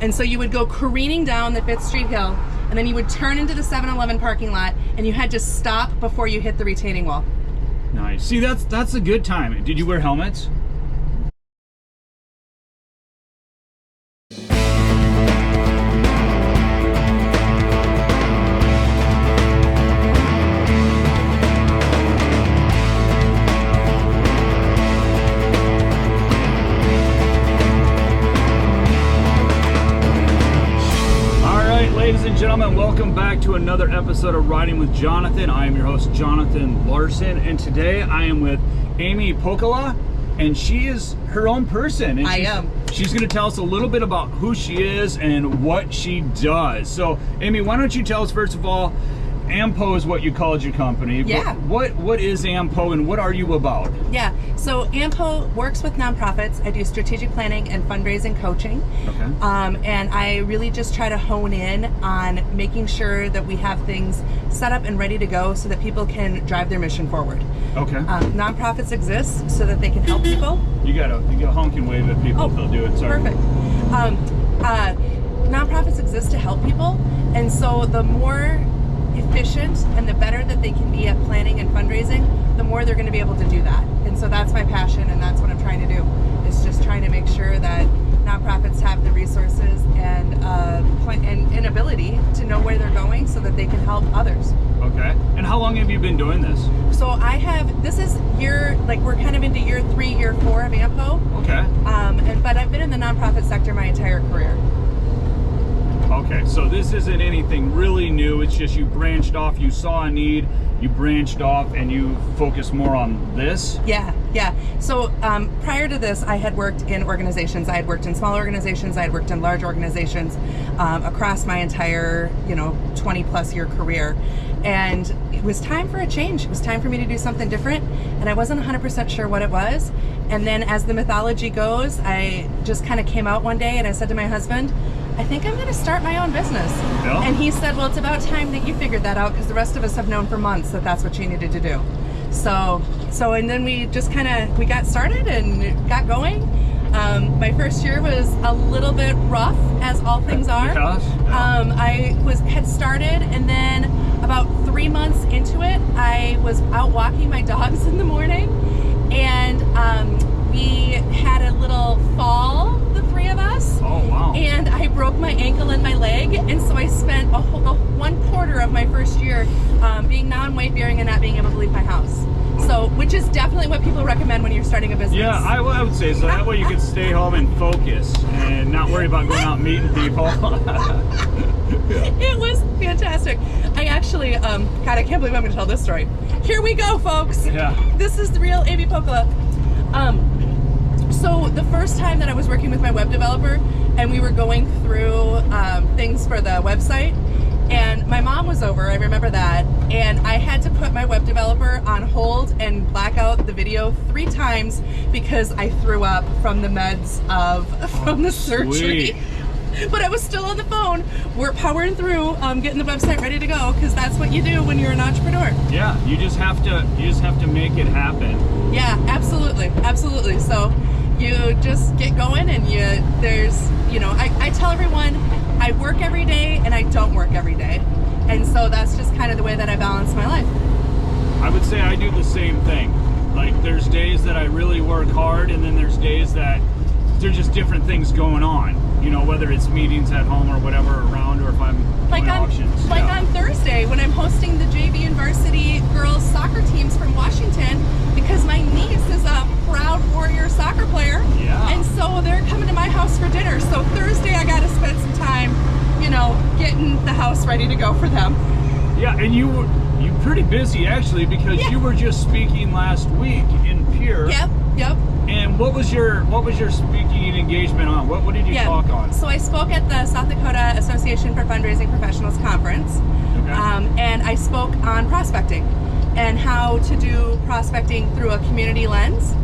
And so you would go careening down the 5th Street Hill, and then you would turn into the 7-Eleven parking lot, and you had to stop before you hit the retaining wall. Nice. See, that's a good time. Did you wear helmets? Ladies and gentlemen, welcome back to another episode of Riding with Jonathan. I am your host, Jonathan Larsen, and today I am with Amy Pokela, and she is her own person. And she's going to tell us a little bit about who she is and what she does. So, Amy, why don't you tell us, first of all, AMPO is what you called your company. Yeah. What is AMPO and what are you about? Yeah, so AMPO works with nonprofits. I do strategic planning and fundraising coaching. Okay. And I really just try to hone in on making sure that we have things set up and ready to go so that people can drive their mission forward. Okay. Nonprofits exist so that they can help people. You got a honk and wave at people if they'll do it. Sorry. Perfect. Nonprofits exist to help people, and so the more efficient and the better that they can be at planning and fundraising, the more they're going to be able to do that. And so that's my passion, and that's what I'm trying to do, is just trying to make sure that nonprofits have the resources and ability to know where they're going so that they can help others. Okay. And how long have you been doing this? So this is we're kind of into year 3, year 4 of AMPO. Okay. But I've been in the nonprofit sector my entire career. Okay, so this isn't anything really new. It's just you branched off, you saw a need, you branched off, and you focused more on this? Yeah. So prior to this, I had worked in organizations. I had worked in small organizations. I had worked in large organizations across my entire, 20-plus year career. And it was time for a change. It was time for me to do something different, and I wasn't 100% sure what it was. And then as the mythology goes, I just kind of came out one day and I said to my husband, I think I'm going to start my own business. Yeah. And he said, well, it's about time that you figured that out, because the rest of us have known for months that that's what you needed to do. So and then we just we got started and got going. My first year was a little bit rough, as all things are. Yeah. I had started, and then about 3 months into it, I was out walking my dogs in the morning, and we had a little fall, the 3 of us. Oh, wow. And I broke my ankle and my leg, and so I spent one quarter of my first year being non-weight bearing and not being able to leave my house. So, which is definitely what people recommend when you're starting a business. Yeah, I would say so. That way you can stay home and focus and not worry about going out and meeting people. It was fantastic. I actually, God, I can't believe I'm going to tell this story. Here we go, folks. Yeah. This is the real Amy Pokela. So the first time that I was working with my web developer, and we were going through things for the website, and my mom was over, I remember that, and I had to put my web developer on hold and black out the video 3 times because I threw up from the meds from the surgery. Sweet. But I was still on the phone. We're powering through, getting the website ready to go, because that's what you do when you're an entrepreneur. Yeah, you just have to make it happen. Yeah, absolutely. So you just get going, and I tell everyone I work every day and I don't work every day. And so that's just kind of the way that I balance my life. I would say I do the same thing. Like, there's days that I really work hard, and then there's days that there's just different things going on. Whether it's meetings at home or whatever around, or if I'm doing auctions. On Thursday, when I'm hosting the JV and varsity girls soccer teams from Washington, because my niece is a proud Warrior soccer player. Yeah. And so they're coming to my house for dinner. So Thursday I got to spend some time, getting the house ready to go for them. Yeah, and you're pretty busy actually, because you were just speaking last week in Pierre. Yep. And what was your speaking engagement on? What did you talk on? So I spoke at the South Dakota Association for Fundraising Professionals Conference. Okay. And I spoke on prospecting and how to do prospecting through a community lens,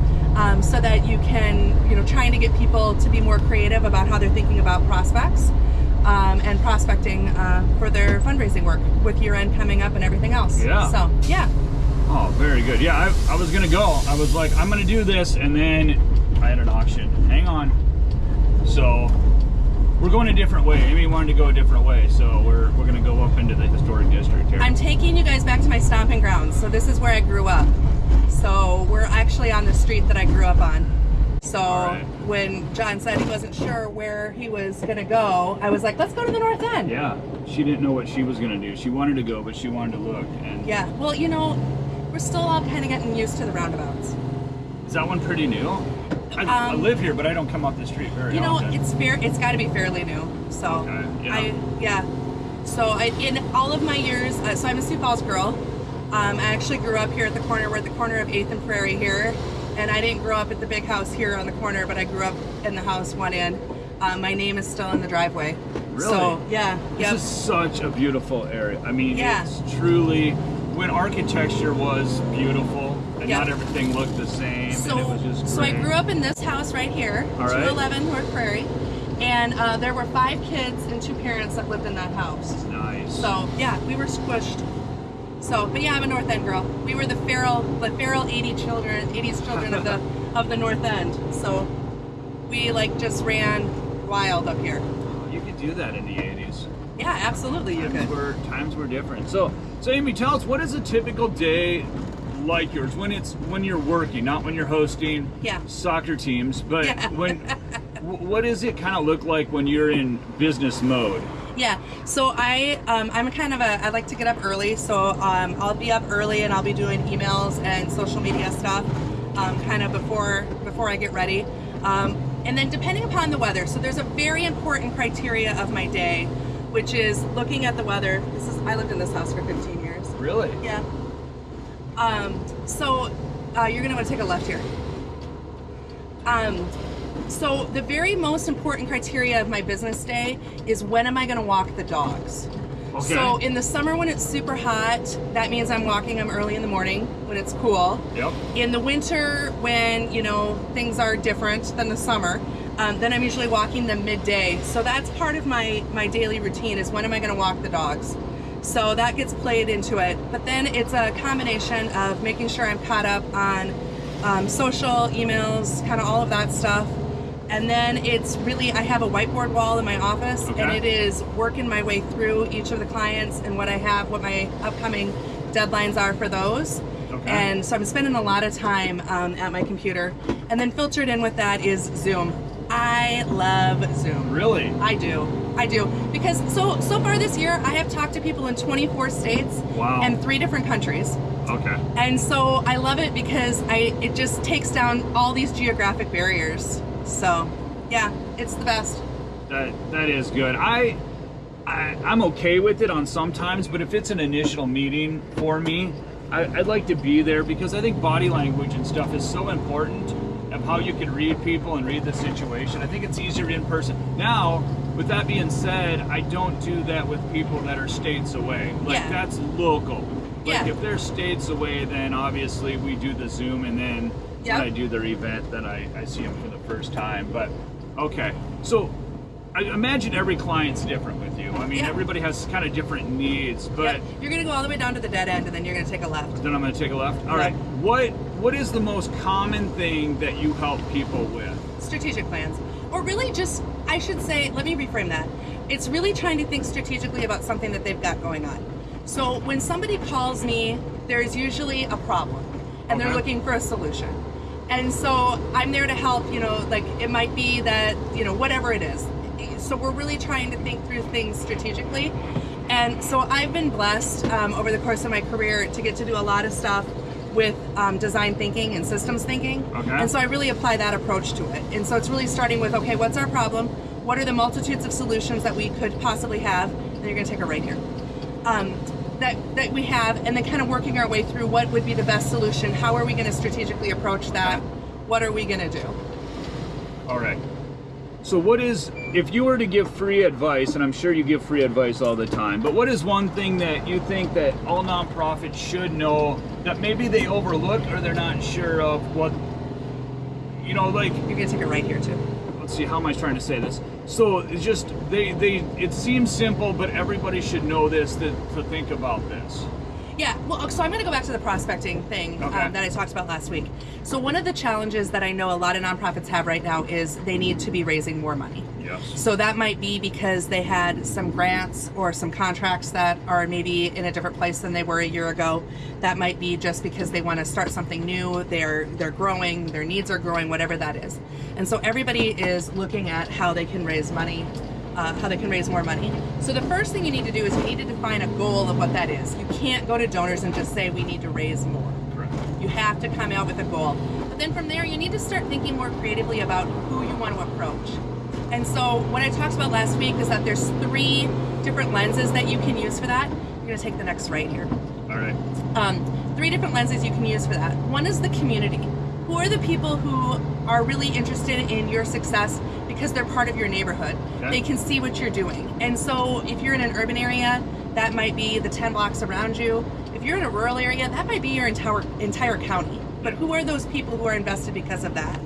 so that you can, trying to get people to be more creative about how they're thinking about prospects, and prospecting for their fundraising work with year end coming up and everything else. Yeah. So, yeah. Oh, very good. Yeah, I was going to go. I was like, I'm going to do this, and then I had an auction. Hang on. So we're going a different way. Amy wanted to go a different way, so we're going to go up into the historic district here. I'm taking you guys back to my stomping grounds. So this is where I grew up. So we're actually on the street that I grew up on. So when John said he wasn't sure where he was going to go, I was like, let's go to the north end. Yeah, she didn't know what she was going to do. She wanted to go, but she wanted to look. And yeah, well, you know, we're still all kind of getting used to the roundabouts. Is that one pretty new? I live here, but I don't come up the street very often. It's got to be fairly new. So okay, yeah. So in all of my years, so I'm a Sioux Falls girl. I actually grew up here at the corner. We're at the corner of 8th and Prairie here. And I didn't grow up at the big house here on the corner, but I grew up in the house one in. My name is still in the driveway. Really? So, yeah. This is such a beautiful area. I mean, it's truly, when architecture was beautiful and not everything looked the same, and it was just great. So I grew up in this house right here, 211 North Prairie. And there were 5 kids and 2 parents that lived in that house. Nice. So, yeah, we were squished. So, but yeah, I'm a North End girl. We were the feral 80s children of the North End. So we like just ran wild up here. You could do that in the 80s. Yeah, absolutely you could. Times were different. So Amy, tell us, what is a typical day like yours when you're working, not when you're hosting soccer teams, but what does it kind of look like when you're in business mode? Yeah, so I'm kind of I like to get up early, so I'll be up early and I'll be doing emails and social media stuff kind of before I get ready. And then depending upon the weather, so there's a very important criteria of my day, which is looking at the weather. I lived in this house for 15 years. Really? Yeah. So you're gonna want to take a left here. So the very most important criteria of my business day is when am I going to walk the dogs. Okay. So in the summer when it's super hot, that means I'm walking them early in the morning when it's cool. Yep. In the winter when, you know, things are different than the summer, then I'm usually walking them midday. So that's part of my daily routine is when am I going to walk the dogs. So that gets played into it. But then it's a combination of making sure I'm caught up on social, emails, kind of all of that stuff. And then it's really, I have a whiteboard wall in my office, and it is working my way through each of the clients and what I have, what my upcoming deadlines are for those. Okay. And so I'm spending a lot of time at my computer. And then filtered in with that is Zoom. I love Zoom. Really? I do. Because so far this year, I have talked to people in 24 states and 3 different countries. Okay. And so I love it because it just takes down all these geographic barriers. So, yeah, it's the best. That is good. I'm okay with it on sometimes, but if it's an initial meeting for me, I'd like to be there because I think body language and stuff is so important of how you can read people and read the situation. I think it's easier in person. Now, with that being said, I don't do that with people that are states away. Like that's local. Like if they're states away, then obviously we do the Zoom, and then when I do their event, then I see them for the first time. But okay, so I imagine every client's different with you. I mean, everybody has kind of different needs, but you're gonna go all the way down to the dead end, and then you're gonna take a left. Then I'm gonna take a left. All right. What is the most common thing that you help people with? Strategic plans, or really just, I should say, let me reframe that. It's really trying to think strategically about something that they've got going on. So when somebody calls me, there's usually a problem, and they're looking for a solution. And so I'm there to help, you know, like it might be that, you know, whatever it is. So we're really trying to think through things strategically. And so I've been blessed over the course of my career to get to do a lot of stuff with design thinking and systems thinking. Okay. And so I really apply that approach to it. And so it's really starting with, okay, what's our problem? What are the multitudes of solutions that we could possibly have? And you're gonna take a right here. That we have, and then kind of working our way through what would be the best solution. How are we going to strategically approach that? What are we going to do? All right. So what is, if you were to give free advice, and I'm sure you give free advice all the time, but what is one thing that you think that all nonprofits should know that maybe they overlook or they're not sure of what, you know, like... You're going to take it right here too. Let's see, how am I trying to say this? So it's just, it seems simple, but everybody should know this, to think about this. Yeah, well, so I'm going to go back to the prospecting thing that I talked about last week. So one of the challenges that I know a lot of nonprofits have right now is they need to be raising more money. Yes. So that might be because they had some grants or some contracts that are maybe in a different place than they were a year ago. That might be just because they want to start something new. They're growing, their needs are growing, whatever that is. And so everybody is looking at how they can raise money, how they can raise more money. So the first thing you need to do is you need to define a goal of what that is. You can't go to donors and just say we need to raise more. Correct. You have to come out with a goal. But then from there, you need to start thinking more creatively about who you want to approach. And so what I talked about last week is that there's 3 different lenses that you can use for that. You're going to take the next right here. All right. 3 different lenses you can use for that. One is the community. Who are the people who are really interested in your success because they're part of your neighborhood? Okay. They can see what you're doing. And so if you're in an urban area, that might be the 10 blocks around you. If you're in a rural area, that might be your entire county. But who are those people who are invested because of that?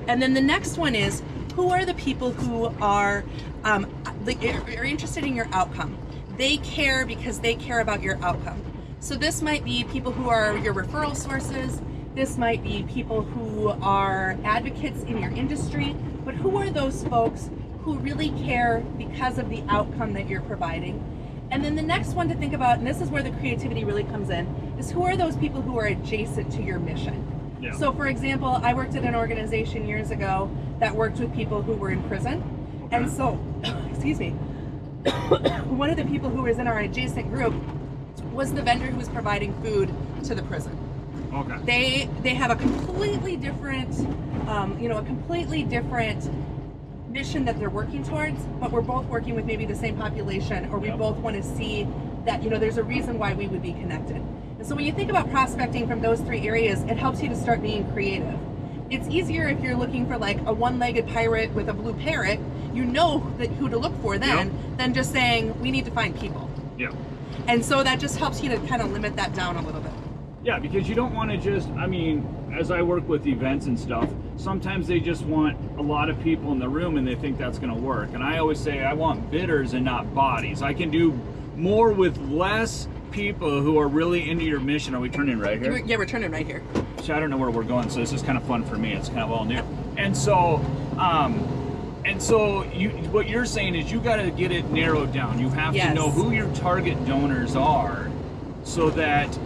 And then the next one is, who are the people who are interested in your outcome? They care because they care about your outcome. So this might be people who are your referral sources. This might be people who are advocates in your industry. But who are those folks who really care because of the outcome that you're providing? And then the next one to think about, and this is where the creativity really comes in, is who are those people who are adjacent to your mission? Yeah. So for example, I worked at an organization years ago that worked with people who were in prison. Okay. And so, excuse me, one of the people who was in our adjacent group was the vendor who was providing food to the prison. Okay. They have a completely different, mission that they're working towards, but we're both working with maybe the same population, or we Yep. both want to see that, there's a reason why we would be connected. And so when you think about prospecting from those 3 areas, it helps you to start being creative. It's easier if you're looking for like a one-legged pirate with a blue parrot, who to look for then, than just saying, we need to find people. Yeah. And so that just helps you to kind of limit that down a little bit. Yeah, because you don't want to just, as I work with events and stuff, sometimes they just want a lot of people in the room and they think that's going to work. And I always say I want bidders and not bodies. I can do more with less people who are really into your mission. Are we turning right here? Yeah, we're turning right here. So I don't know where we're going, so this is kind of fun for me. It's kind of all new. And so, what you're saying is you got to get it narrowed down. You have to know who your target donors are, so that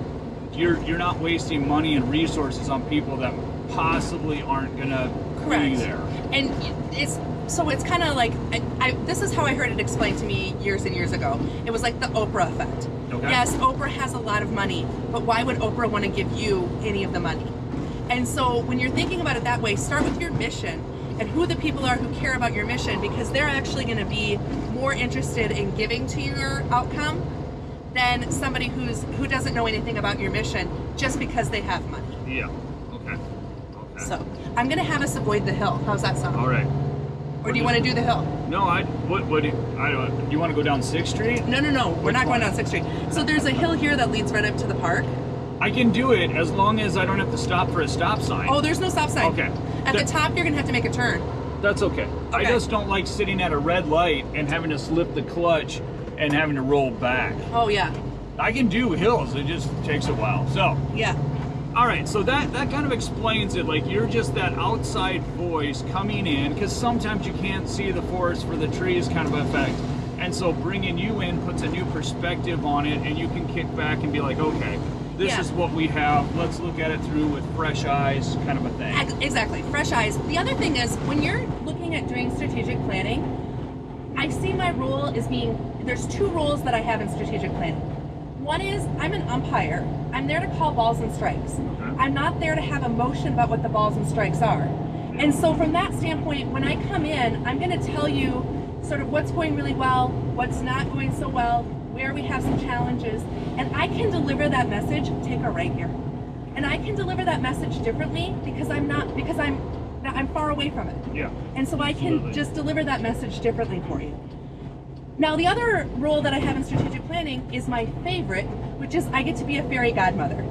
you're not wasting money and resources on people that possibly aren't gonna be there. And it's kind of like this is how I heard it explained to me years and years ago. It was like the Oprah effect. Okay. Yes, Oprah has a lot of money, but why would Oprah want to give you any of the money? And so when you're thinking about it that way, start with your mission and who the people are who care about your mission, because they're actually going to be more interested in giving to your outcome than somebody who doesn't know anything about your mission just because they have money. Yeah. Okay. So I'm going to have us avoid the hill. How's that sound? All right. Or do you want to do the hill? No, do you want to go down 6th Street? No. We're not going down 6th Street. So there's a hill here that leads right up to the park. I can do it as long as I don't have to stop for a stop sign. Oh, there's no stop sign. Okay. At the top, you're going to have to make a turn. That's okay. I just don't like sitting at a red light and having to slip the clutch and having to roll back. Oh, yeah. I can do hills. It just takes a while. So. Yeah. All right, so that kind of explains it. Like, you're just that outside voice coming in, because sometimes you can't see the forest for the trees kind of effect. And so bringing you in puts a new perspective on it, and you can kick back and be like, okay, this is what we have. Let's look at it through with fresh eyes, kind of a thing. Exactly, fresh eyes. The other thing is, when you're looking at doing strategic planning, I see my role as there's 2 roles that I have in strategic planning. One is I'm an umpire. I'm there to call balls and strikes. Okay. I'm not there to have emotion about what the balls and strikes are. And so from that standpoint, when I come in, I'm going to tell you sort of what's going really well, what's not going so well, where we have some challenges, and I can deliver that message. Take a right here. And I can deliver that message differently because I'm far away from it. Yeah. And so I can just deliver that message differently for you. Now, the other role that I have in strategic planning is my favorite, which is I get to be a fairy godmother.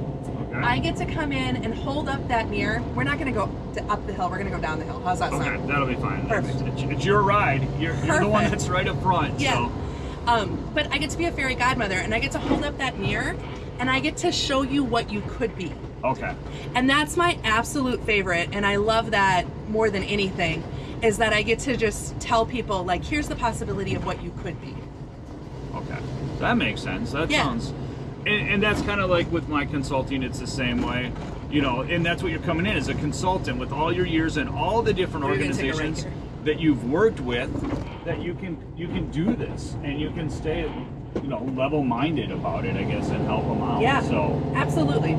Okay. I get to come in and hold up that mirror. We're not going to go up the hill. We're going to go down the hill. How's that sound? Okay, that'll be fine. Perfect. It's your ride. You're the one that's right up front. Yeah. So. But I get to be a fairy godmother, and I get to hold up that mirror, and I get to show you what you could be. Okay. And that's my absolute favorite, and I love that more than anything. is that I get to just tell people, like, here's the possibility of what you could be. Okay, that makes sense. That Yeah. sounds, and that's kind of like with my consulting. It's the same way, you know. And that's what you're coming in as a consultant with all your years and all the different We're gonna take a break organizations here. that you've worked with. That you can do this, and you can stay, you know, level-minded about it, I guess, and help them out. Yeah, So absolutely.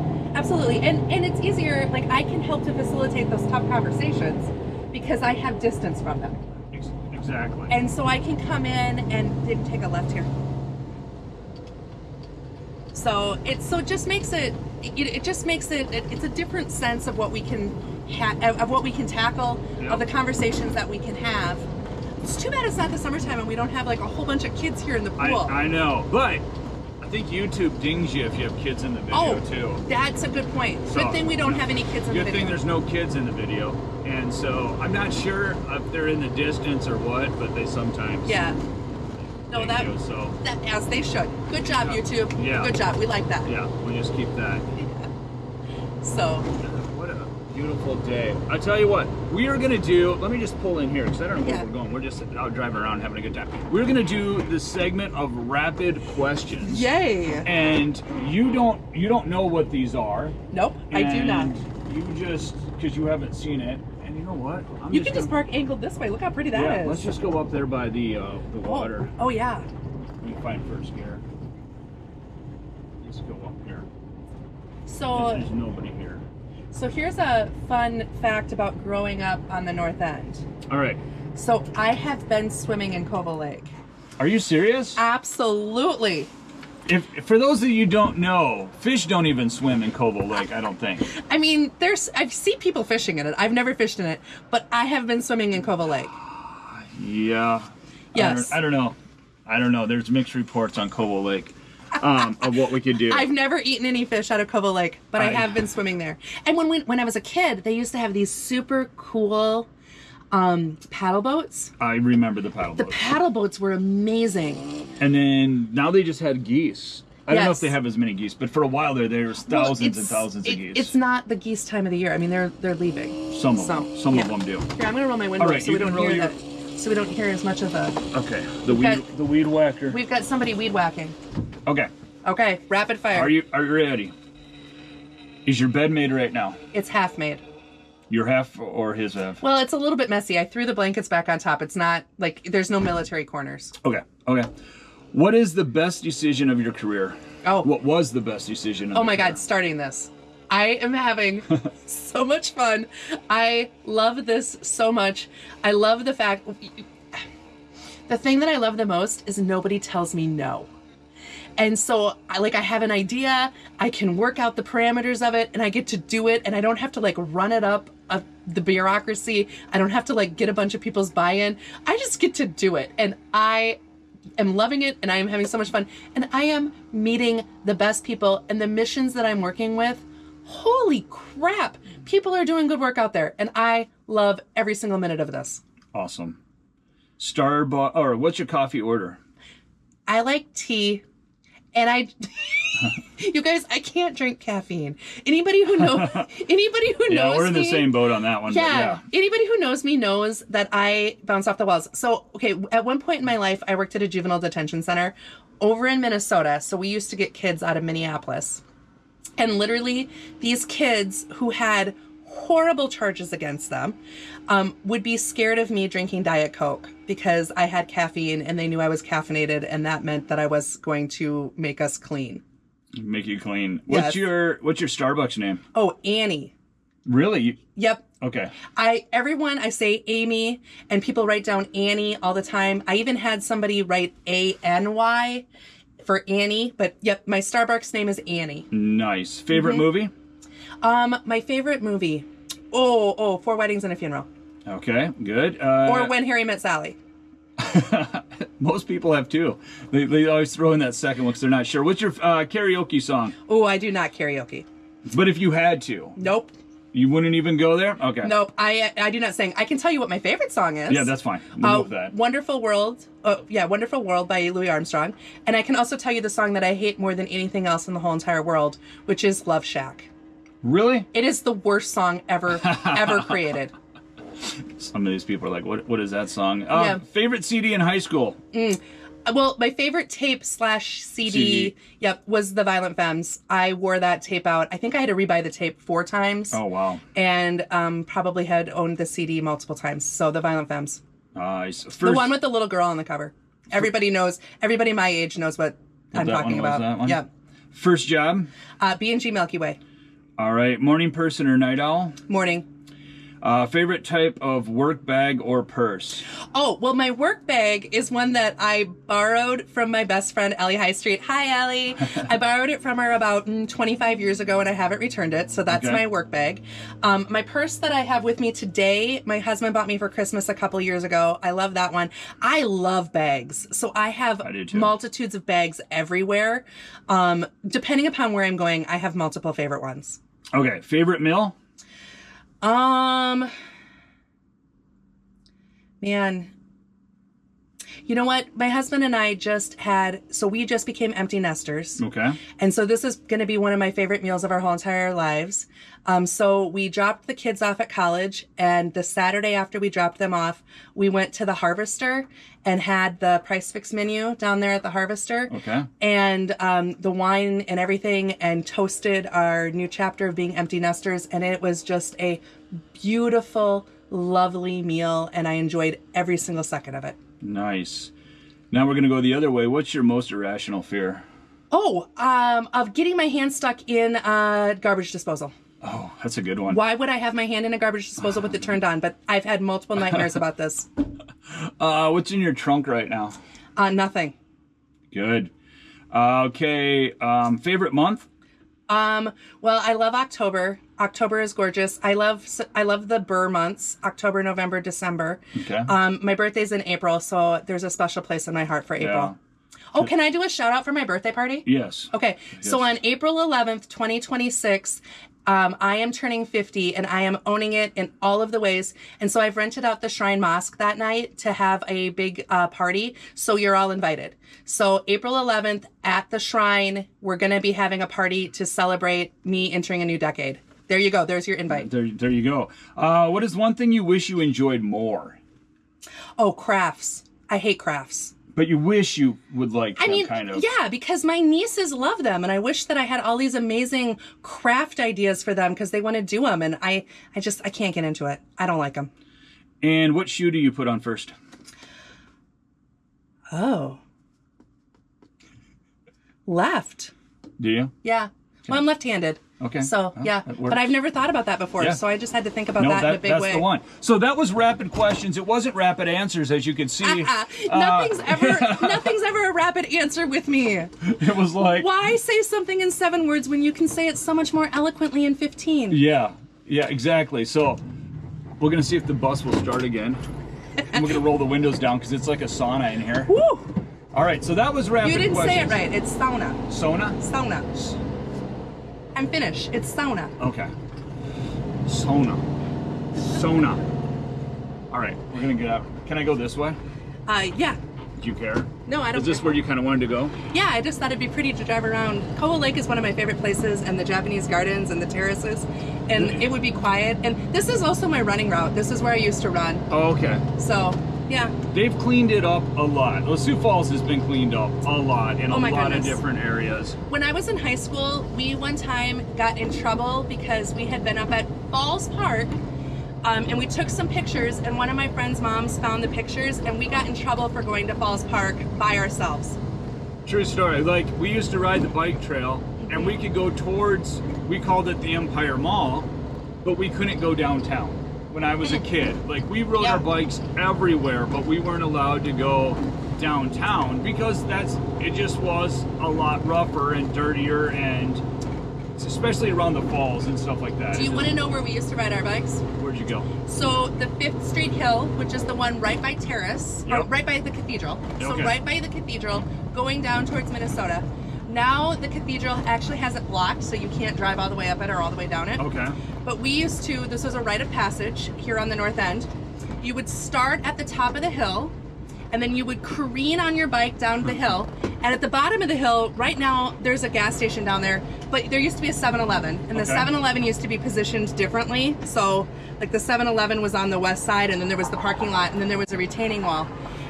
And it's easier, like, I can help to facilitate those tough conversations because I have distance from them. exactly. And so I can come in and then take a left here. So it just makes it it's a different sense of what we can tackle, Yep. of the conversations that we can have. It's too bad it's not the summertime and we don't have like a whole bunch of kids here in the pool. I know, but I think YouTube dings you if you have kids in the video too. That's a good point. So, Good thing we don't have any kids in the Good video. thing there's no kids in the video, and so I'm not sure if they're in the distance or what, but they sometimes Yeah. No, ding you, so that as they should. Good job, Yeah. YouTube. Yeah. Good job. We like that. yeah, we'll just keep that. So What a beautiful day. I tell you what, we are gonna do, let me just pull in here because I don't know Yeah. where we're going. We're just out driving around having a good time. We're gonna do this segment of rapid questions. yay. And you don't know what these are. Nope, I do not. And you just, because you haven't seen it, and you know what? You can just park angled this way. Look how pretty that is. Yeah, let's just go up there by the water. Oh yeah. You find first gear. Let's go up here. So There's nobody here. So here's a fun fact about growing up on the North End. All right. So I have been swimming in Covo Lake. Are you serious? Absolutely. If for those of you who don't know, fish don't even swim in Covo Lake, I don't think. I mean, I've seen people fishing in it. I've never fished in it, but I have been swimming in Covo Lake. Yeah. Yes. I don't know. There's mixed reports on Covo Lake of what we could do. I've never eaten any fish out of Covo Lake, but I have been swimming there. And when I was a kid, they used to have these super cool paddle boats. I remember the paddle The boats. paddle boats were amazing. And then now they just had geese. I don't know if Yes. they have as many geese, but for a while there was thousands and thousands of geese. It's not the geese time of the year. I mean, they're leaving. Some of them do. Here, I'm gonna roll my window All right, so you we don't can roll hear your- that. So we don't hear as much of the. Okay, got- the weed whacker. We've got somebody weed whacking. Okay, Okay, rapid fire. are you ready? Is your bed made right now? It's half made. Your half or his half? Well, it's a little bit messy. I threw the blankets back on top. It's not like there's no military corners. Okay. What is the best decision of your career? Oh. What was the best decision? Oh my God, starting this. I am having so much fun. I love this so much. I love the fact, the thing that I love the most is nobody tells me no. And so I have an idea, I can work out the parameters of it and I get to do it and I don't have to run it up the bureaucracy. I don't have to get a bunch of people's buy-in. I just get to do it and I am loving it and I am having so much fun and I am meeting the best people and the missions that I'm working with. Holy crap! People are doing good work out there and I love every single minute of this. Awesome. Starbucks, or what's your coffee order? I like tea and you guys, I can't drink caffeine. Anybody who knows Yeah, we're in the me, same boat on that one. but Yeah. Anybody who knows me knows that I bounce off the walls. So, okay, at one point in my life, I worked at a juvenile detention center over in Minnesota. So we used to get kids out of Minneapolis. And literally, these kids who had horrible charges against them would be scared of me drinking Diet Coke because I had caffeine and they knew I was caffeinated and that meant that I was going to make us clean. Make you clean. Yes. What's your Starbucks name? Oh, Annie. Really? Yep. Okay. I say Amy and people write down Annie all the time. I even had somebody write ANY for Annie, but yep, my Starbucks name is Annie. Nice. Favorite movie? My favorite movie. Oh, Four Weddings and a Funeral. Okay, good. Or When Harry Met Sally. Most people have two. They always throw in that second one because they're not sure. What's your karaoke song? Oh, I do not karaoke. But if you had to, Nope. you wouldn't even go there? Okay. Nope. I do not sing. I can tell you what my favorite song is. Yeah, that's fine. We'll move that. Wonderful World. Oh, yeah, Wonderful World by Louis Armstrong. And I can also tell you the song that I hate more than anything else in the whole entire world, which is Love Shack. Really? It is the worst song ever created. Some of these people are like, what is that song? Yeah. Favorite CD in high school? Well, my favorite tape / CD, yep, was The Violent Femmes. I wore that tape out. I think I had to rebuy the tape 4 times. Oh, wow. And probably had owned the CD multiple times. So The Violent Femmes. The one with the little girl on the cover. Everybody my age knows what I'm talking about. That one? Yeah. First job? B&G Milky Way. All right. Morning person or night owl? Morning. Favorite type of work bag or purse? Oh, well, my work bag is one that I borrowed from my best friend, Ellie High Street. Hi, Ellie. I borrowed it from her about 25 years ago, and I haven't returned it, so that's my work bag. My purse that I have with me today, my husband bought me for Christmas a couple years ago. I love that one. I love bags, so I have multitudes of bags everywhere. Depending upon where I'm going, I have multiple favorite ones. Okay, favorite meal? Man, you know what? My husband and I we just became empty nesters. Okay. And so this is going to be one of my favorite meals of our whole entire lives. So we dropped the kids off at college, and the Saturday after we dropped them off, we went to the Harvester and had the Price Fix menu down there at the Harvester. Okay. And the wine and everything, and toasted our new chapter of being empty nesters. And it was just a beautiful, lovely meal, and I enjoyed every single second of it. Nice. Now we're going to go the other way. What's your most irrational fear? Of getting my hand stuck in garbage disposal. Oh, that's a good one. Why would I have my hand in a garbage disposal with it turned on? But I've had multiple nightmares about this. What's in your trunk right now? Nothing. Good. Okay. Favorite month? Well, I love October. October is gorgeous. I love the Burr months, October, November, December. Okay. My birthday's in April, so there's a special place in my heart for April. Yeah. Oh, can I do a shout out for my birthday party? Yes. Okay. Yes. So on April 11th, 2026, I am turning 50, and I am owning it in all of the ways. And so I've rented out the Shrine Mosque that night to have a big party. So you're all invited. So April 11th at the Shrine, we're going to be having a party to celebrate me entering a new decade. There you go. There's your invite. There you go. What is one thing you wish you enjoyed more? Oh, crafts. I hate crafts. But you wish you would like to kind of... Yeah, because my nieces love them, and I wish that I had all these amazing craft ideas for them because they want to do them, and I can't get into it. I don't like them. And what shoe do you put on first? Oh. Left. Do you? Yeah. Well, I'm left-handed. Okay. So, yeah. But I've never thought about that before, so I just had to think about that in a big way. That's the one. So that was rapid questions. It wasn't rapid answers, as you can see. Nothing's ever a rapid answer with me. It was like... Why say something in 7 words when you can say it so much more eloquently in 15? Yeah, exactly. So we're going to see if the bus will start again. And we're going to roll the windows down because it's like a sauna in here. Woo! All right, so that was rapid questions. You didn't say it right. It's sauna. Sauna? Sauna. I'm finished. It's sauna. Okay. Sauna. All right, we're going to get up. Can I go this way? Yeah. Do you care? No, I don't. Is this where you kind of wanted to go? Yeah, I just thought it'd be pretty to drive around. Koho Lake is one of my favorite places, and the Japanese gardens and the terraces, and it would be quiet. And this is also my running route. This is where I used to run. Oh, okay. So, yeah. They've cleaned it up a lot. Well, Sioux Falls has been cleaned up a lot in a lot of different areas. When I was in high school, we one time got in trouble because we had been up at Falls Park, and we took some pictures, and one of my friend's moms found the pictures, and we got in trouble for going to Falls Park by ourselves. True story. Like, we used to ride the bike trail, and we could go towards, we called it the Empire Mall, but we couldn't go downtown. When I was a kid, like, we rode our bikes everywhere, but we weren't allowed to go downtown because it just was a lot rougher and dirtier, and especially around the falls and stuff like that. Do you want to know where we used to ride our bikes? Where'd you go? So the 5th Street Hill, which is the one right by Terrace, or right by the cathedral. So right by the cathedral, going down towards Minnesota. Now the cathedral actually has it blocked, so you can't drive all the way up it or all the way down it. Okay. But we used to, this was a rite of passage here on the north end. You would start at the top of the hill, and then you would careen on your bike down the hill, And at the bottom of the hill, right now, there's a gas station down there, but there used to be a 7-Eleven, and the 7-Eleven used to be positioned differently. So, like the 7-Eleven was on the west side, and then there was the parking lot, and then there was a retaining wall.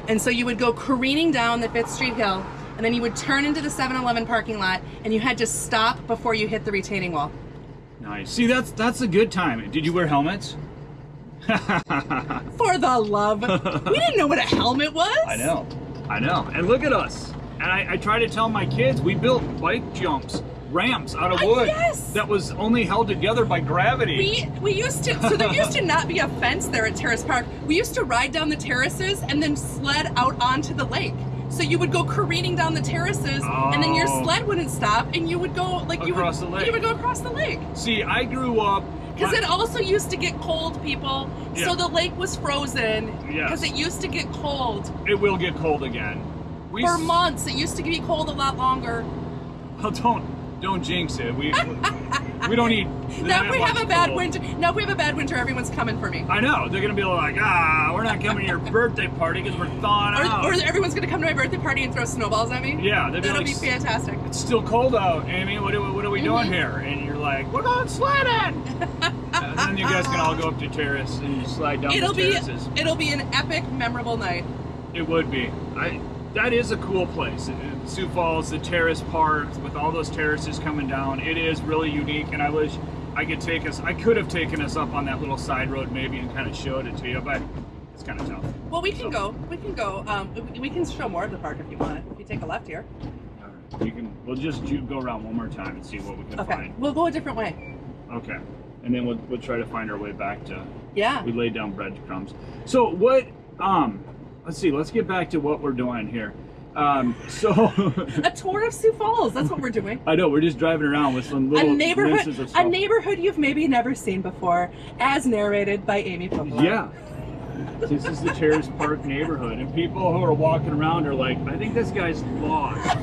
And so you would go careening down the 5th Street Hill, and then you would turn into the 7-Eleven parking lot, and you had to stop before you hit the retaining wall. Nice. See, that's a good time. Did you wear helmets? For the love. We didn't know what a helmet was. I know. And look at us. And I try to tell my kids, we built bike jumps, ramps out of wood that was only held together by gravity. We used to, so there used to not be a fence there at Terrace Park. We used to ride down the terraces and then sled out onto the lake. So you would go careening down the terraces, and then your sled wouldn't stop, and you would go like you would go across the lake. See, I grew up because it also used to get cold, people. Yeah. So the lake was frozen because it used to get cold. It will get cold again. For months, it used to be cold a lot longer. Well, don't jinx it. We don't need. Now if we have a bad winter, everyone's coming for me. I know. They're gonna be like, we're not coming to your birthday party because we're thawing out. Or everyone's gonna come to my birthday party and throw snowballs at me. Yeah, that'll be fantastic. It's still cold out, Amy. What are we doing here? And you're like, we're going sledding. And then you guys can all go up to terrace and slide down the terraces. It'll be an epic, memorable night. It would be. That is a cool place. Sioux Falls, the terrace park with all those terraces coming down. It is really unique, and I wish I could have taken us up on that little side road maybe and kind of showed it to you, but it's kind of tough. Well, we can go. We can go. We can show more of the park if you want. If you take a left here. All right. We'll just go around one more time and see what we can find. We'll go a different way. Okay. And then we'll try to find our way back to. Yeah. We laid down breadcrumbs. So what? Let's see. Let's get back to what we're doing here. A tour of Sioux Falls. That's what we're doing. I know. We're just driving around with some little glimpses of stuff. A neighborhood you've maybe never seen before, as narrated by Amy Pokela. Yeah. This is the Terrace Park neighborhood, and people who are walking around are like, I think this guy's lost.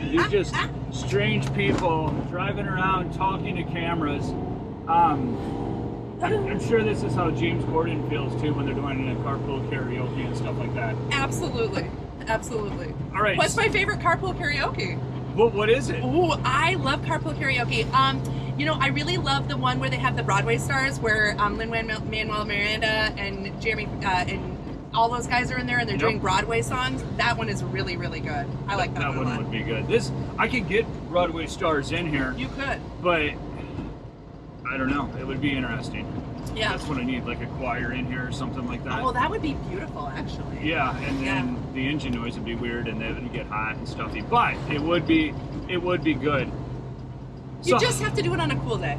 These just strange people driving around, talking to cameras. I'm sure this is how James Corden feels too when they're doing a carpool karaoke and stuff like that. Absolutely. All right. What's my favorite carpool karaoke? What is it? Ooh, I love carpool karaoke. I really love the one where they have the Broadway stars, where Lin-Manuel Miranda and Jeremy and all those guys are in there, and they're doing Broadway songs. That one is really, really good. I like that one a lot. That one would be good. I could get Broadway stars in here. You could. But I don't know. It would be interesting. Yeah. That's what I need, like a choir in here or something like that. Oh, well, that would be beautiful, actually. Yeah, and then the engine noise would be weird, and it would get hot and stuffy. But it would be good. You just have to do it on a cool day.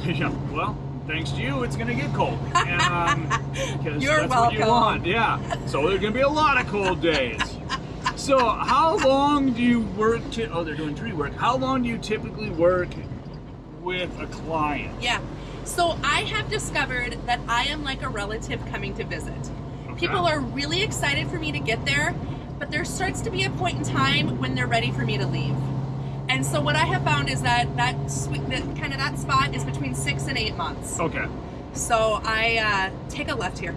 Yeah. Well, thanks to you, it's gonna get cold. Because You're that's welcome. What you want. Yeah. So there's gonna be a lot of cold days. So how long do you work they're doing tree work. How long do you typically work with a client? Yeah. So I have discovered that I am like a relative coming to visit. Okay. People are really excited for me to get there, but there starts to be a point in time when they're ready for me to leave. And so what I have found is that spot is between 6 and 8 months. Okay. So I take a left here.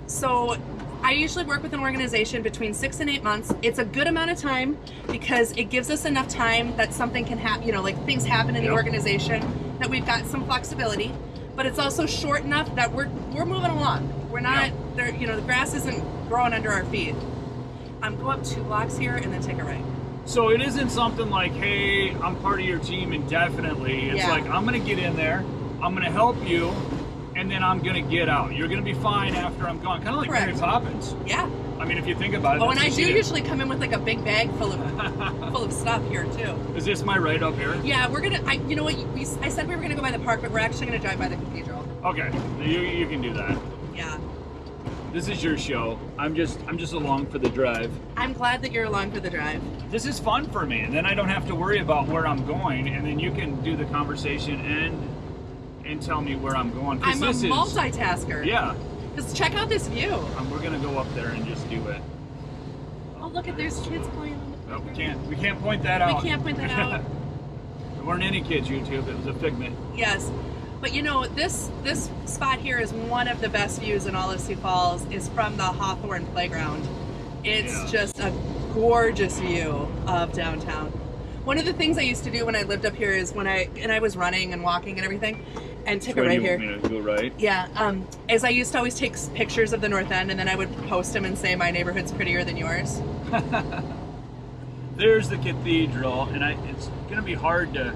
So I usually work with an organization between 6 and 8 months. It's a good amount of time because it gives us enough time that something can happen, like things happen in the organization, that we've got some flexibility. But it's also short enough that we're moving along. We're not there, the grass isn't growing under our feet. Go up 2 blocks here and then take a right. So it isn't something like, hey, I'm part of your team indefinitely. It's like, I'm going to get in there, I'm going to help you, and then I'm going to get out. You're going to be fine after I'm gone. Kind of like Mary Poppins. Yeah. I mean, if you think about it. Oh, and I do usually come in with like a big bag full of stuff here too. Is this my right up here? Yeah, we're going to, you know what, I said we were going to go by the park, but we're actually going to drive by the cathedral. Okay, you can do that. Yeah. This is your show. I'm just along for the drive. I'm glad that you're along for the drive. This is fun for me, and then I don't have to worry about where I'm going, and then you can do the conversation and tell me where I'm going. I'm a multitasker. Yeah. Just check out this view. We're gonna go up there and just do it. Oh, look at there's kids playing. No, we can't point that out. We can't point that out. There weren't any kids, YouTube. It was a figment. Yes. But this spot here is one of the best views in all of Sioux Falls. Is from the Hawthorne Playground. It's just a gorgeous view of downtown. One of the things I used to do when I lived up here is when I was running and walking and everything, and take it right here. You want me to go right? Yeah, is I used to always take pictures of the North End, and then I would post them and say my neighborhood's prettier than yours. There's the cathedral, and it's gonna be hard to.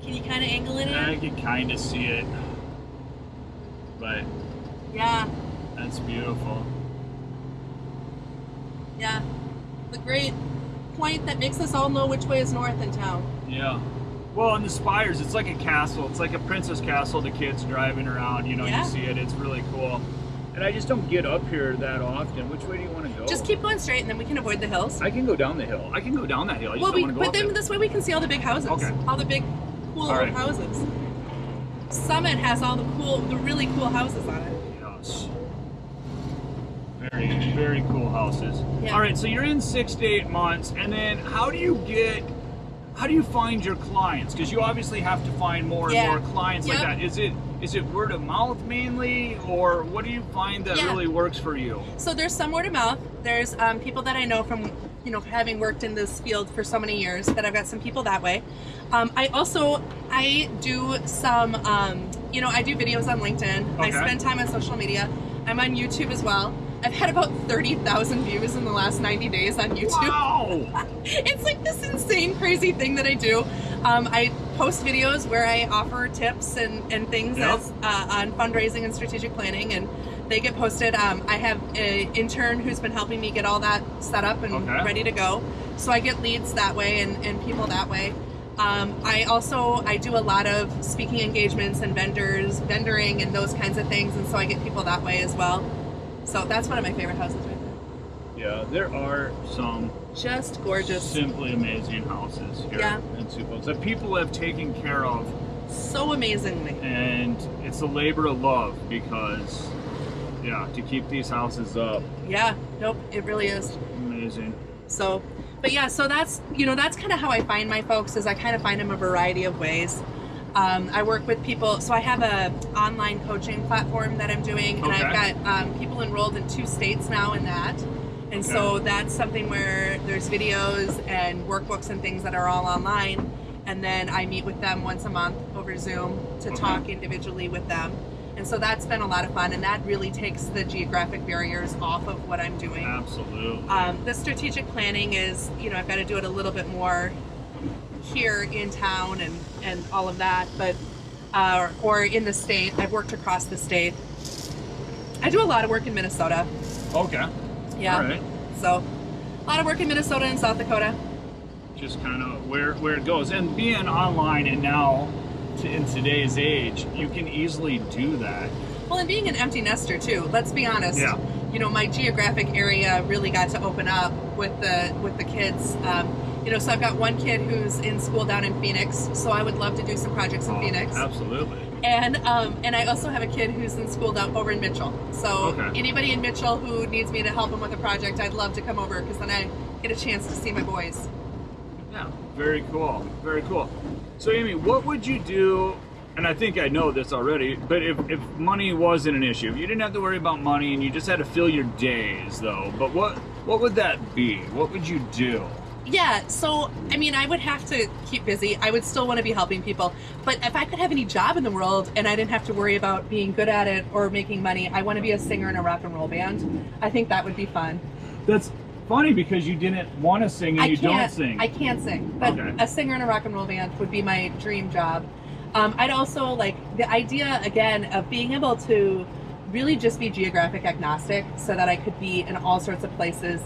Can you kind of angle it in? I can kind of see it, but yeah, that's beautiful. Yeah, the great point that makes us all know which way is north in town. Yeah. Well, and the spires, it's like a castle. It's like a princess castle. The kids driving around, you know, Yeah. You see it. It's really cool. And I just don't get up here that often. Which way do you want to go? Just keep going straight, and then we can avoid the hills. I can go down the hill. I can go down that hill. I just don't want to go but up then it. this way we can see all the big houses. Okay. All the big, cool All right. houses. Summit has all the really cool houses on it. Yes. Very, very cool houses. Yeah. All right, so you're in 6 to 8 months, and then how do you find your clients? Because you obviously have to find more and more clients like that. Is it word of mouth mainly, or what do you find that really works for you? So there's some word of mouth. There's people that I know from, you know, having worked in this field for so many years that I've got some people that way. I do some, you know, I do videos on LinkedIn. Okay. I spend time on social media. I'm on YouTube as well. I've had about 30,000 views in the last 90 days on YouTube. Wow! It's like this insane, crazy thing that I do. I post videos where I offer tips and things as, on fundraising and strategic planning, and they get posted. I have an intern who's been helping me get all that set up and ready to go. So I get leads that way and people that way. I do a lot of speaking engagements and vendoring and those kinds of things, and so I get people that way as well. So that's one of my favorite houses right there. Yeah, there are some just gorgeous, simply amazing houses here in Sioux Falls that people have taken care of so amazingly. And it's a labor of love because, to keep these houses up. Yeah, nope, it really is. Amazing. So, but yeah, so that's kind of how I find my folks, is I kind of find them a variety of ways. I work with people, so I have a online coaching platform that I'm doing, and I've got people enrolled in 2 states now in that. And so that's something where there's videos and workbooks and things that are all online. And then I meet with them once a month over Zoom to talk individually with them. And so that's been a lot of fun, and that really takes the geographic barriers off of what I'm doing. Absolutely. The strategic planning is, you know, I've got to do it a little bit more here in town and all of that, but or in the state. I've worked across the state. I do a lot of work in Minnesota. Okay. Yeah. All right. So a lot of work in Minnesota and South Dakota. Just kind of where it goes. And being online and now in today's age, you can easily do that. Well, and being an empty nester too, let's be honest. Yeah. You know, my geographic area really got to open up with the kids. You know, so I've got one kid who's in school down in Phoenix, so I would love to do some projects in Phoenix. Absolutely. And I also have a kid who's in school down over in Mitchell. So anybody in Mitchell who needs me to help them with a project, I'd love to come over, because then I get a chance to see my boys. Yeah, very cool. Very cool. So Amy, what would you do, and I think I know this already, but if money wasn't an issue, if you didn't have to worry about money and you just had to fill your days though, but what would that be? What would you do? Yeah, so, I mean, I would have to keep busy. I would still want to be helping people. But if I could have any job in the world and I didn't have to worry about being good at it or making money, I want to be a singer in a rock and roll band. I think that would be fun. That's funny, because you didn't want to sing and you don't sing. I can't sing, but a singer in a rock and roll band would be my dream job. I'd also like the idea, again, of being able to really just be geographic agnostic so that I could be in all sorts of places.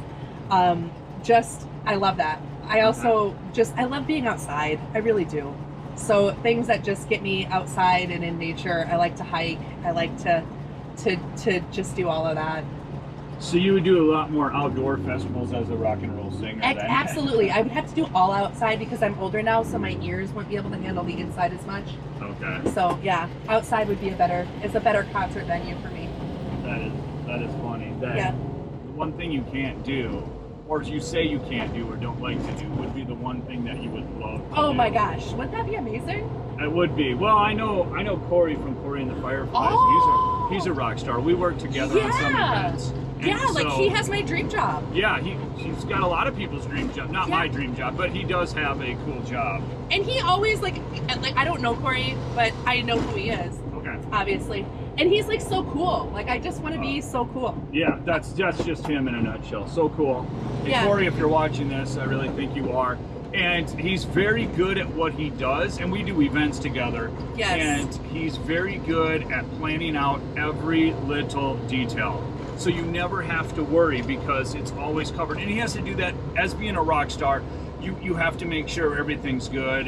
I love that. I also I love being outside. I really do. So things that just get me outside and in nature. I like to hike. I like to just do all of that. So you would do a lot more outdoor festivals as a rock and roll singer then? Absolutely. I would have to do all outside because I'm older now, so my ears won't be able to handle the inside as much. Okay. So yeah, outside would be a better concert venue for me. That is funny. One thing you can't do, or you say you can't do or don't like to do, would be the one thing that you would love to do. Oh my gosh, wouldn't that be amazing? It would be. Well, I know Corey from Corey and the Fireflies. Oh. He's a rock star. We work together on some events. Yeah, like he has my dream job. Yeah, he's got a lot of people's dream job. Not my dream job, but he does have a cool job. And he always like I don't know Corey, but I know who he is. Okay. Obviously. And he's like so cool. Like I just want to be so cool. Yeah, that's just him in a nutshell. So cool. And Corey, if you're watching this, I really think you are. And he's very good at what he does, and we do events together. Yes. And he's very good at planning out every little detail. So you never have to worry because it's always covered. And he has to do that as being a rock star. You have to make sure everything's good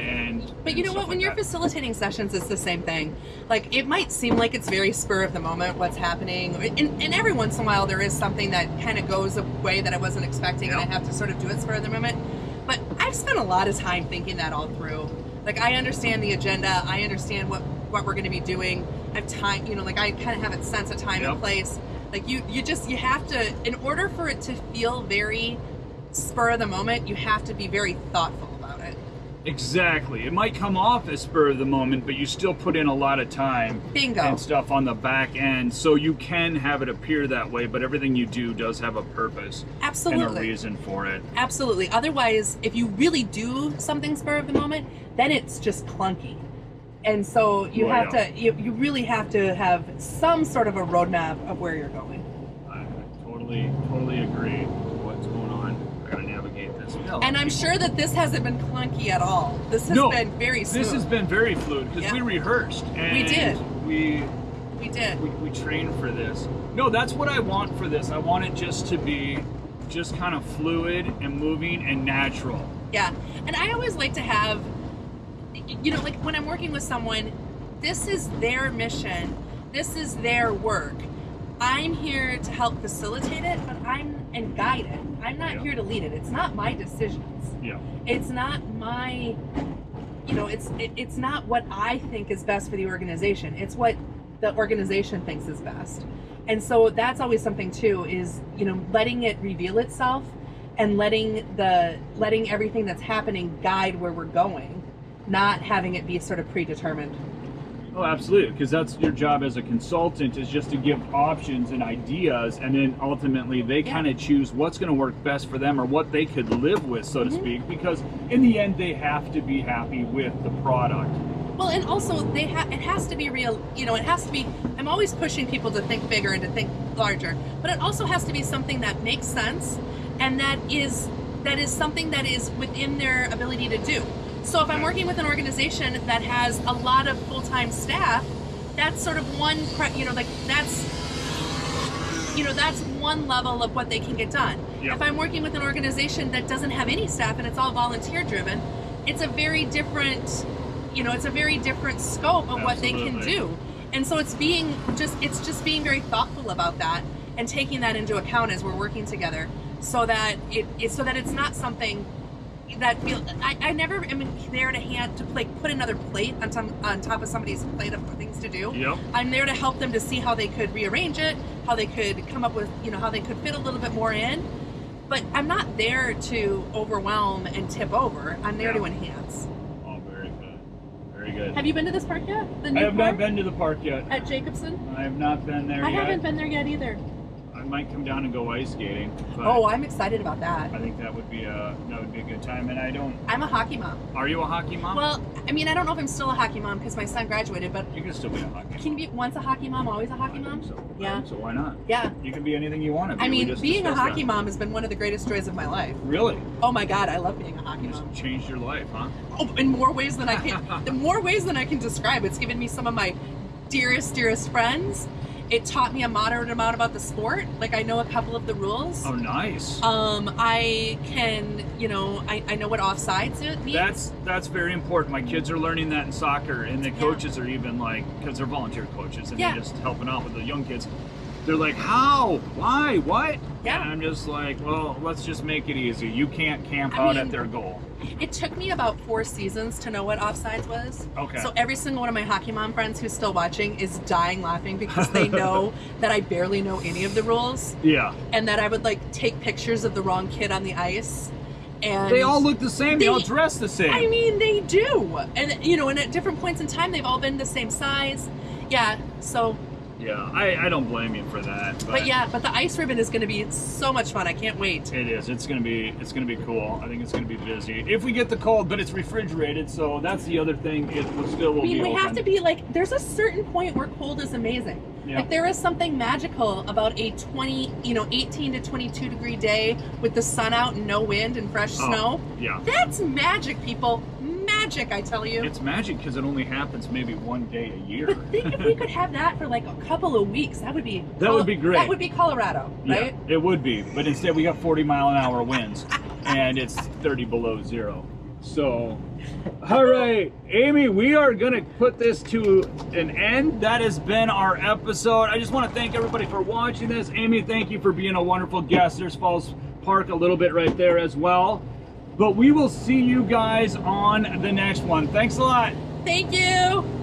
But you know what? When you're facilitating sessions, it's the same thing. Like it might seem like it's very spur of the moment what's happening, and every once in a while there is something that kind of goes a way that I wasn't expecting, and I have to sort of do it spur of the moment. But I've spent a lot of time thinking that all through. Like I understand the agenda, I understand what we're going to be doing. I have time, like I kind of have a sense of time and place. Like you have to, in order for it to feel very spur of the moment, you have to be very thoughtful about it. Exactly. It might come off as spur of the moment, but you still put in a lot of time and stuff on the back end, so you can have it appear that way, but everything you do does have a purpose. Absolutely. And a reason for it. Absolutely. Otherwise, if you really do something spur of the moment, then it's just clunky. And so you you really have to have some sort of a roadmap of where you're going. I totally agree with what's going on. I gotta navigate this. And I'm sure that this hasn't been clunky at all. This has been very smooth. This has been very fluid because we rehearsed. And we did. We trained for this. No, that's what I want for this. I want it just to be just kind of fluid and moving and natural. Yeah. And I always like to have, like when I'm working with someone, this is their mission. This is their work. I'm here to help facilitate it, and guide it. I'm not here to lead it. It's not my decisions. Yeah. It's not my, it's not what I think is best for the organization. It's what the organization thinks is best. And so that's always something too, is, letting it reveal itself and letting everything that's happening guide where we're going, not having it be sort of predetermined. Oh, absolutely, because that's your job as a consultant, is just to give options and ideas, and then ultimately they kind of choose what's going to work best for them or what they could live with, so to speak, because in the end they have to be happy with the product. Well, and also it has to be real, it has to be, I'm always pushing people to think bigger and to think larger, but it also has to be something that makes sense and that is something that is within their ability to do. So if I'm working with an organization that has a lot of full-time staff, that's sort of one, that's one level of what they can get done. Yep. If I'm working with an organization that doesn't have any staff and it's all volunteer driven, it's a very different, scope of what they can do. And so it's just being very thoughtful about that and taking that into account as we're working together, so that it's not something that I never am there to put another plate on top of somebody's plate of things to do. Yep. I'm there to help them to see how they could rearrange it, how they could come up with, how they could fit a little bit more in. But I'm not there to overwhelm and tip over. I'm there to enhance. Oh, very good. Very good. Have you been to this park yet? I have not been to the park yet. At Jacobson? I have not been there yet. I haven't been there yet either. I might come down and go ice skating. Oh, I'm excited about that. I think that would be a good time. And I'm a hockey mom. Are you a hockey mom? Well, I don't know if I'm still a hockey mom because my son graduated, but you can still be a hockey mom. Can you be once a hockey mom, always a hockey mom? So. Yeah. So why not? Yeah. You can be anything you want to be. Being a hockey mom has been one of the greatest joys of my life. Really? Oh my God, I love being a hockey mom. It's changed your life, huh? Oh, in more ways than I can describe. It's given me some of my dearest friends. It taught me a moderate amount about the sport. Like, I know a couple of the rules. Oh, nice. I can, I know what offsides means. That's very important. My kids are learning that in soccer, and the coaches are even because they're volunteer coaches, and they're just helping out with the young kids. They're like, how? Why? What? Yeah. And I'm just like, well, let's just make it easy. You can't camp out at their goal. It took me about 4 seasons to know what offsides was. Okay. So every single one of my hockey mom friends who's still watching is dying laughing because they know that I barely know any of the rules. Yeah. And that I would take pictures of the wrong kid on the ice. And they all look the same. They all dress the same. They do. And, and at different points in time, they've all been the same size. Yeah. So Yeah, I don't blame you for that. But yeah, but the ice ribbon is going to be so much fun. I can't wait. It is. It's gonna be cool. I think it's gonna be busy if we get the cold, but it's refrigerated, so that's the other thing. It will still will I mean, be we open. have to be like, there's a certain point where cold is amazing. Yeah. Like there is something magical about a 18 to 22 degree day with the sun out and no wind and fresh snow. Yeah. That's magic, people. Magic, I tell you. It's magic because it only happens maybe one day a year. But think if we could have that for like a couple of weeks, that would be great. That would be Colorado, right? Yeah, it would be. But instead we got 40-mile-an-hour winds and it's 30 below zero. So, all right, Amy, we are going to put this to an end. That has been our episode. I just want to thank everybody for watching this. Amy, thank you for being a wonderful guest. There's Falls Park a little bit right there as well. But we will see you guys on the next one. Thanks a lot. Thank you.